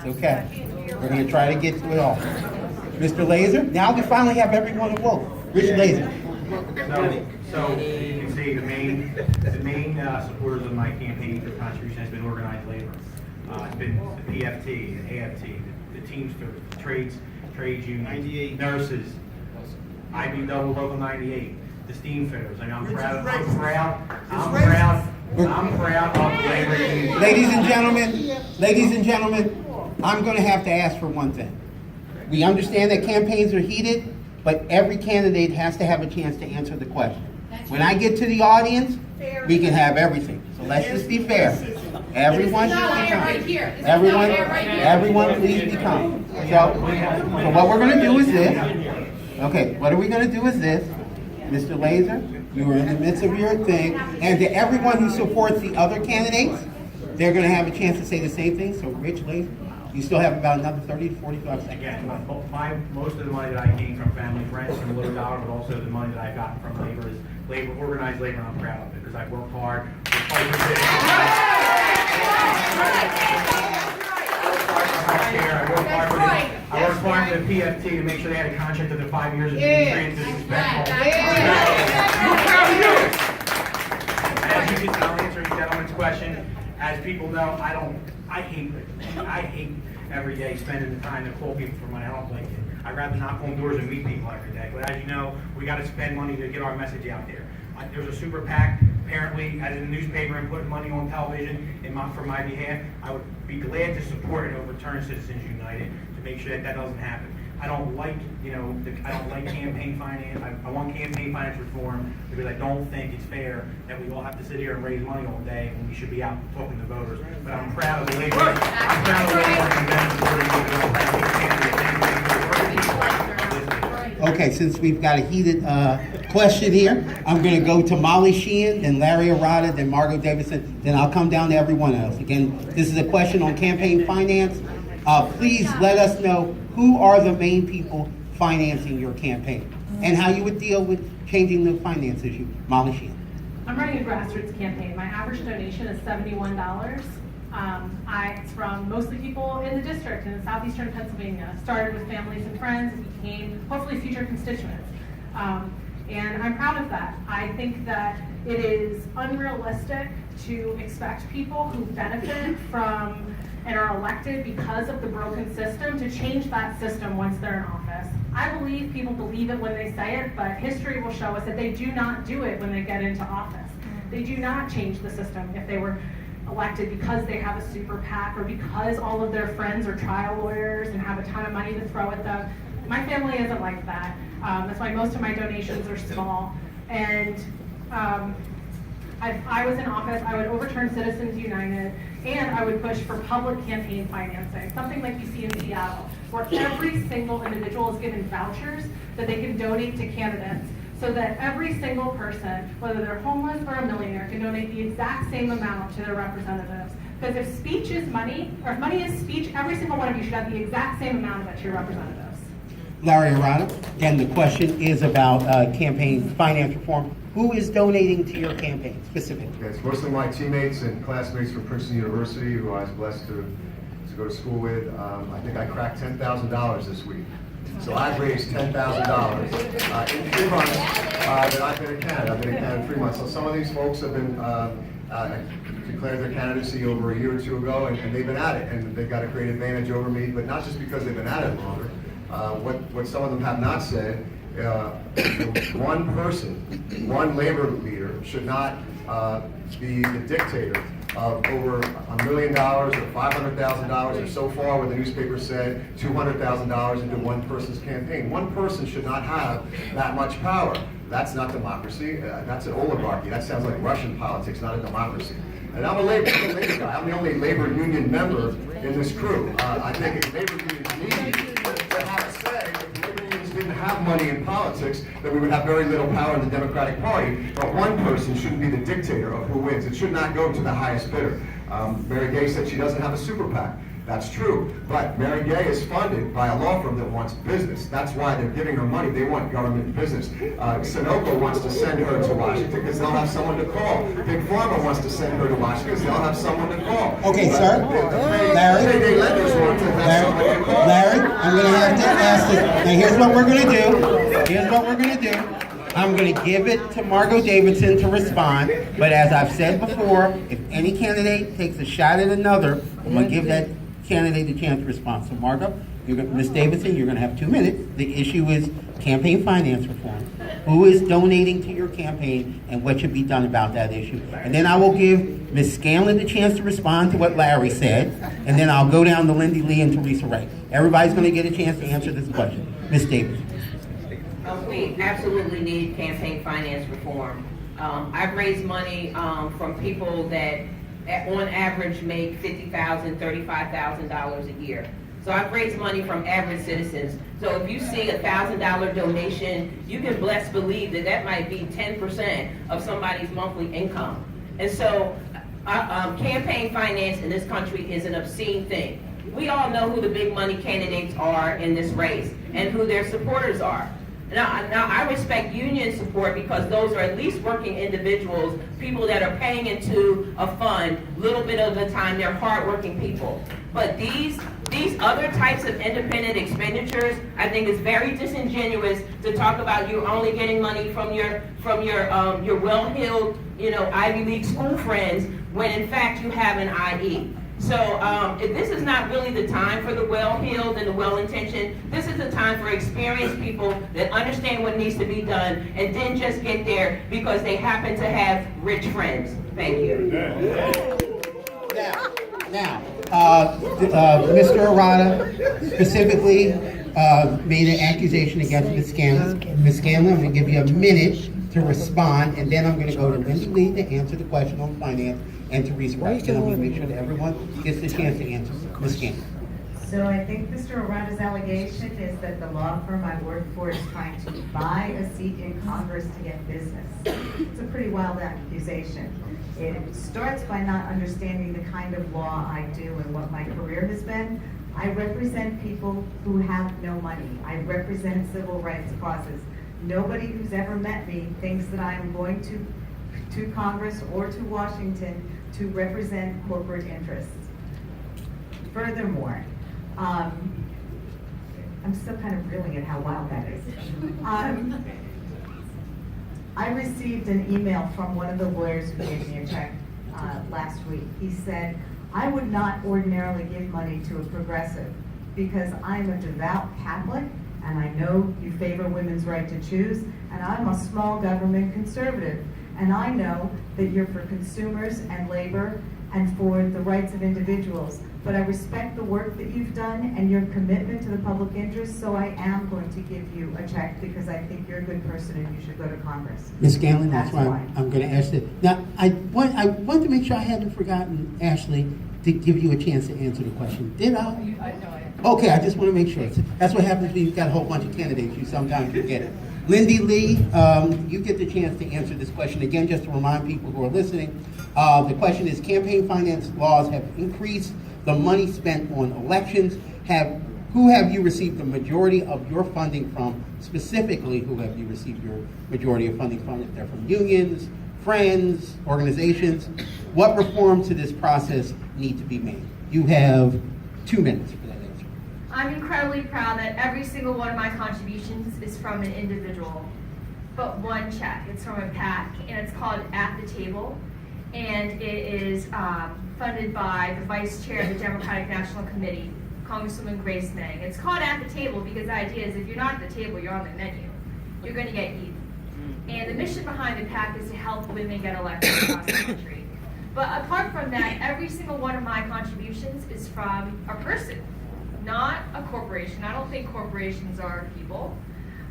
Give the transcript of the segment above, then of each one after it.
Okay. We're going to try to get to it all. Mr. Laser, now we finally have everyone awoke. Rich Laser. So you can see the main supporters of my campaign for contribution has been organized labor. It's been the PFT, the AFT, the Teamsters, trades unions, nurses, IBW Local 98, the steam fitters. And I'm proud of the labor union. Ladies and gentlemen, I'm going to have to ask for one thing. We understand that campaigns are heated, but every candidate has to have a chance to answer the question. When I get to the audience, we can have everything. So let's just be fair. Everyone should be calm. Everyone please be calm. So what we're going to do is this. Okay, what are we going to do is this. Mr. Laser, you were in the midst of your thing, and to everyone who supports the other candidates, they're going to have a chance to say the same thing. So Rich Laser, you still have about another 30 to 45 seconds. Again, most of the money that I gained from family, friends, from Little Dollar, but also the money that I got from labor is organized labor, and I'm proud of it because I worked hard. I worked hard for the PFT to make sure they had a contract of the 5 years of being trained to respect. As you can tell, answering the gentleman's question, as people know, I hate every day spending the time to call people for money. I don't like it. I'd rather knock on doors and meet people every day. But as you know, we got to spend money to get our message out there. There's a super PAC, apparently, as in the newspaper and putting money on television for my behalf. I would be glad to support and overturn Citizens United to make sure that doesn't happen. I don't like, I don't like campaign finance. I want campaign finance reform because I don't think it's fair that we all have to sit here and raise money all day when we should be out talking to voters. But I'm proud of the labor. I'm proud of the labor. Okay, since we've got a heated question here, I'm going to go to Molly Sheehan, then Larry Arata, then Margot Davidson, then I'll come down to everyone else. Again, this is a question on campaign finance. Please let us know who are the main people financing your campaign and how you would deal with changing the finance issue. Molly Sheehan. I'm running a grassroots campaign. My average donation is $71. It's from mostly people in the district in southeastern Pennsylvania. Started with families and friends and became hopefully future constituents. And I'm proud of that. I think that it is unrealistic to expect people who benefit from and are elected because of the broken system to change that system once they're in office. I believe people believe it when they say it, but history will show us that they do not do it when they get into office. They do not change the system if they were elected because they have a super PAC or because all of their friends are trial lawyers and have a ton of money to throw at them. My family isn't like that. That's why most of my donations are small. And if I was in office, I would overturn Citizens United, and I would push for public campaign financing, something like you see in Seattle, where every single individual is given vouchers that they can donate to candidates, so that every single person, whether they're homeless or a millionaire, can donate the exact same amount to their representatives. Because if speech is money, or if money is speech, every single one of you should have the exact same amount of it to your representatives. Larry Arata. Again, the question is about campaign finance reform. Who is donating to your campaign specifically? Okay, it's mostly my teammates and classmates from Princeton University, who I was blessed to go to school with. I think I cracked $10,000 this week. So I've raised $10,000 in 3 months that I've been in Canada. I've been in Canada 3 months. So some of these folks have been declared their candidacy over a year or two ago, and they've been at it, and they've got a great advantage over me, but not just because they've been at it longer. What some of them have not said, one person, one labor leader should not be the dictator of over $1 million or $500,000 or so far, what the newspaper said, $200,000 into one person's campaign. One person should not have that much power. That's not democracy. That's an oligarchy. That sounds like Russian politics, not a democracy. And I'm a labor guy. I'm the only labor union member in this crew. I think if labor unions need to have a say, if labor unions didn't have money in politics, then we would have very little power in the Democratic Party. But one person shouldn't be the dictator of who wins. It should not go to the highest bidder. Mary Gay said she doesn't have a super PAC. That's true, but Mary Gay is funded by a law firm that wants business. That's why they're giving her money. They want government business. Sunoco wants to send her to Washington because they'll have someone to call. Big Pharma wants to send her to Washington because they'll have someone to call. Okay, sir. Larry? Lenders want to I'm gonna have to ask it. Now, here's what we're gonna do. Here's what we're gonna do. I'm gonna give it to Margot Davidson to respond, but as I've said before, if any candidate takes a shot at another, I'm gonna give that candidate a chance to respond. So Margot, Ms. Davidson, you're gonna have 2 minutes. The issue is campaign finance reform. Who is donating to your campaign and what should be done about that issue? And then I will give Ms. Scanlon the chance to respond to what Larry said, and then I'll go down to Lindy Lee and Teresa Wright. Everybody's gonna get a chance to answer this question. Ms. Davidson. We absolutely need campaign finance reform. I've raised money from people that on average make $50,000, $35,000 a year. So I've raised money from average citizens. So if you see a $1,000 donation, you can best believe that that might be 10% of somebody's monthly income. And so campaign finance in this country is an obscene thing. We all know who the big money candidates are in this race and who their supporters are. Now, I respect union support because those are at least working individuals, people that are paying into a fund a little bit of the time. They're hardworking people. But these other types of independent expenditures, I think is very disingenuous to talk about you only getting money from your well-heeled, Ivy League school friends when in fact you have an IE. So this is not really the time for the well-heeled and the well-intentioned. This is the time for experienced people that understand what needs to be done and didn't just get there because they happen to have rich friends. Thank you. Now, Mr. Arata specifically made an accusation against Ms. Scanlon. Ms. Scanlon, I'm going to give you a minute to respond, and then I'm going to go to Lindy Lee to answer the question on finance, and Teresa Wright. And I'm going to make sure that everyone gets the chance to answer. Ms. Scanlon. So I think Mr. Arata's allegation is that the law firm I work for is trying to buy a seat in Congress to get business. It's a pretty wild accusation. It starts by not understanding the kind of law I do and what my career has been. I represent people who have no money. I represent civil rights causes. Nobody who's ever met me thinks that I'm going to Congress or to Washington to represent corporate interests. Furthermore, I'm still kind of reeling at how wild that is. I received an email from one of the lawyers who gave me a check last week. He said, I would not ordinarily give money to a progressive because I'm a devout Catholic and I know you favor women's right to choose, and I'm a small government conservative. And I know that you're for consumers and labor and for the rights of individuals. But I respect the work that you've done and your commitment to the public interest, so I am going to give you a check because I think you're a good person and you should go to Congress. Ms. Scanlon, that's why I'm going to ask that. Now, I want to make sure I hadn't forgotten, Ashley, to give you a chance to answer the question. Did I? No. Okay, I just want to make sure. That's what happens when you've got a whole bunch of candidates. You sometimes forget it. Lindy Lee, you get the chance to answer this question. Again, just to remind people who are listening, the question is, campaign finance laws have increased the money spent on elections. Who have you received the majority of your funding from? Specifically, who have you received your majority of funding from? If they're from unions, friends, organizations, what reforms to this process need to be made? You have 2 minutes for that answer. I'm incredibly proud that every single one of my contributions is from an individual, but one check. It's from a PAC, and it's called At the Table, and it is funded by the Vice Chair of the Democratic National Committee, Congresswoman Grace Meng. It's called At the Table because the idea is if you're not at the table, you're on the menu. You're going to get eaten. And the mission behind the PAC is to help women get elected across the country. But apart from that, every single one of my contributions is from a person, not a corporation. I don't think corporations are people.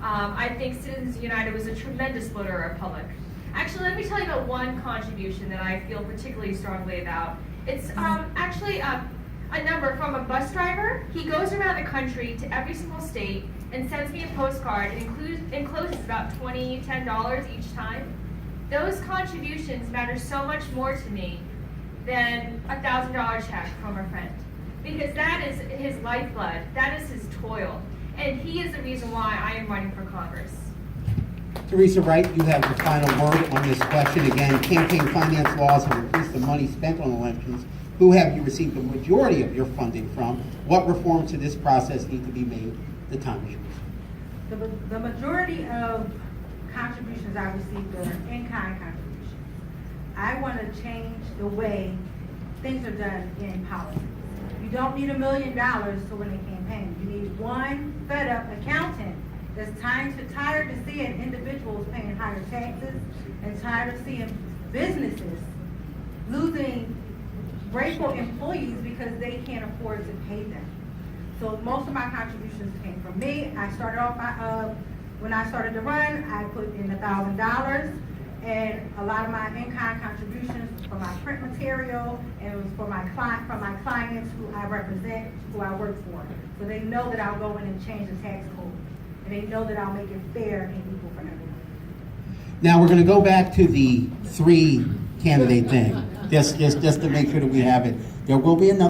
I think Citizens United was a tremendous voter of public. Actually, let me tell you about one contribution that I feel particularly strongly about. It's actually a number from a bus driver. He goes around the country to every single state and sends me a postcard. It encloses about $10 each time. Those contributions matter so much more to me than a $1,000 check from a friend. Because that is his lifeblood, that is his toil. And he is the reason why I am running for Congress. Teresa Wright, you have the final word on this question. Again, campaign finance laws have increased the money spent on elections. who have you received the majority of your funding from? What reforms to this process need to be made? The time is yours. The majority of contributions I received are in-kind contributions. I want to change the way things are done in politics. You don't need $1 million to win a campaign. You need one fed-up accountant that's tired of seeing individuals paying higher taxes and tired of seeing businesses losing grateful employees because they can't afford to pay them. So most of my contributions came from me. I started off when I started to run, I put in $1,000, and a lot of my in-kind contributions for my print material, and it was for my clients who I represent, who I work for. So they know that I'll go in and change the tax code, and they know that I'll make it fair and equal for everyone. Now, we're gonna go back to the 3 candidate thing, just to make sure that we have it. There will be another